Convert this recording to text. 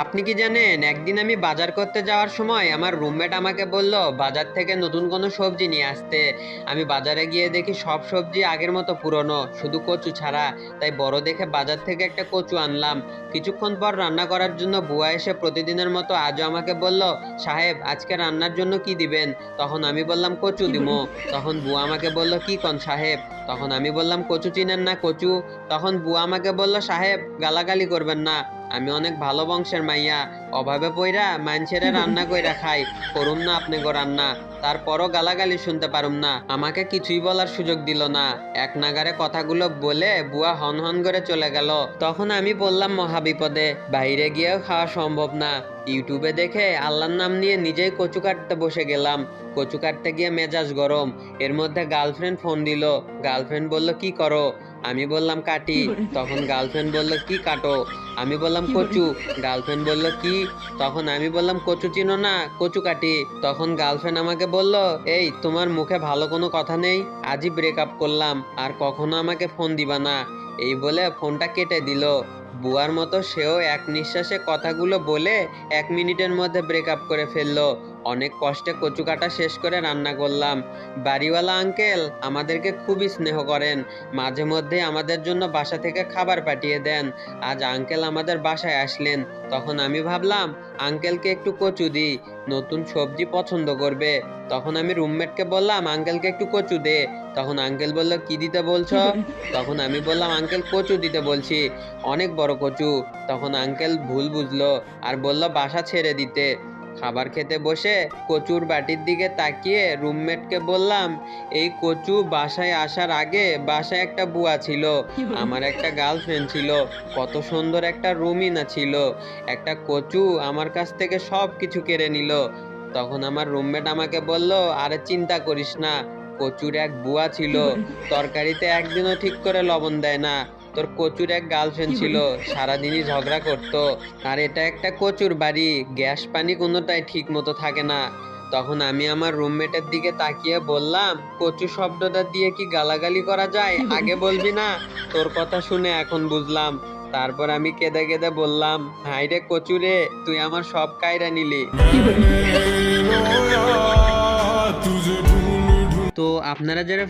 আপনি কি জানেন, একদিন আমি বাজার করতে যাওয়ার সময় আমার রুমমেট আমাকে বলল বাজার থেকে নতুন কোনো সবজি নিয়ে আসতে। আমি বাজারে গিয়ে দেখি সব সবজি আগের মতো পুরনো, শুধু কচু ছাড়া। তাই বড় দেখে বাজার থেকে একটা কচু আনলাম। কিছুক্ষণ পর রান্না করার জন্য বুয়া এসে প্রতিদিনের মতো আজও আমাকে বলল, সাহেব আজকে রান্নার জন্য কি দিবেন? তখন আমি বললাম কচু দিমো। তখন বুয়া আমাকে বলল, কি কন সাহেব? তখন আমি বললাম, কচু চিনেন না কচু? তখন বুয়া আমাকে বলল, সাহেব গালাগালি করবেন না, আমি অনেক ভালো বংশের মাইয়া, অভাবে পইরা মাইনছেরে রান্না কইরা খাই, করুম না আপনি গো রান্না। তারপরও গালাগালি শুনতে পারুম না, আমাকে কিছুই বলার সুযোগ দিল না। এক নাগারে কথাগুলো বলে বুয়া হন হন করে চলে গেল। তখন আমি বললাম মহাবিপদে, বাইরে গিয়েও খাওয়া সম্ভব না। ইউটিউবে দেখে আল্লাহর নাম নিয়ে নিজেই কচু কাটতে বসে গেলাম। কচু কাটতে গিয়ে মেজাজ গরম। এর মধ্যে গার্লফ্রেন্ড ফোন দিল। গার্লফ্রেন্ড বলল, কি করো? আমি বললাম কাটি। তখন গার্লফ্রেন্ড বলল, কি কাটো? আমি বললাম কচু। গার্লফ্রেন্ড বলল, কি? তখন আমি বললাম, কচু চিনো না, কচু কাটি। তখন গার্লফ্রেন্ড আমাকে বলল, এই তোমার মুখে ভালো কোনো কথা নেই? আজই ব্রেকআপ করলাম, আর কখনো আমাকে ফোন দিবা না। এই বলে ফোনটা কেটে দিল। বুয়ার মতো সেও এক নিঃশ্বাসে কথাগুলো বলে 1 মিনিটের মধ্যে ব্রেকআপ করে ফেললো। অনেক কষ্টে কচু কাটা শেষ করে রান্না করলাম। বাড়িওয়ালা আঙ্কেল আমাদেরকে খুবই স্নেহ করেন, মাঝে মধ্যে আমাদের জন্য বাসা থেকে খাবার পাঠিয়ে দেন। আজ আঙ্কেল আমাদের বাসায় আসলেন। তখন আমি ভাবলাম আঙ্কেলকে একটু কচু দিই, নতুন সবজি পছন্দ করবে। তখন আমি রুমমেটকে বললাম, আঙ্কেলকে একটু কচু দে। তখন আঙ্কেল বলল, কি দিতে বলছো? তখন আমি বললাম, আঙ্কেল কচু দিতে বলছি, অনেক বড় কচু। তখন আঙ্কেল ভুল বুঝলো আর বলল বাসা ছেড়ে দিতে। খাবার খেতে বসে কচুর বাটির দিকে তাকিয়ে রুমমেটকে বললাম, এই কচু বাসায় আসার আগে বাসায় একটা বুয়া ছিল, আমার একটা গার্লফ্রেন্ড ছিল, কত সুন্দর একটা রুমিনা ছিল, একটা কচু আমার কাছ থেকে সব কিছু কেড়ে নিল। তখন আমার রুমমেট আমাকে বলল, আরে চিন্তা করিস না, কচুর এক বুয়া ছিল, তরকারিতে একদিনও ঠিক করে লবণ দেয় না। তোর কচুর এক গার্লফ্রেন্ড ছিল, সারাদিনই ঝগড়া করতো। আর এটা একটা কচুর বাড়ি, গ্যাস পানি কোনোটাই ঠিক মতো থাকে না। তখন আমি আমার রুমমেটের দিকে তাকিয়ে বললাম, কচু শব্দটা দিয়ে কি গালাগালি করা যায়? আগে বলবি না? তোর কথা শুনে এখন বুঝলাম। তারপর আমি কেঁদে কেঁদে বললাম, হাইরে কচু রে, তুই আমার সব কায়রা নিলি। তো আপনারা যারা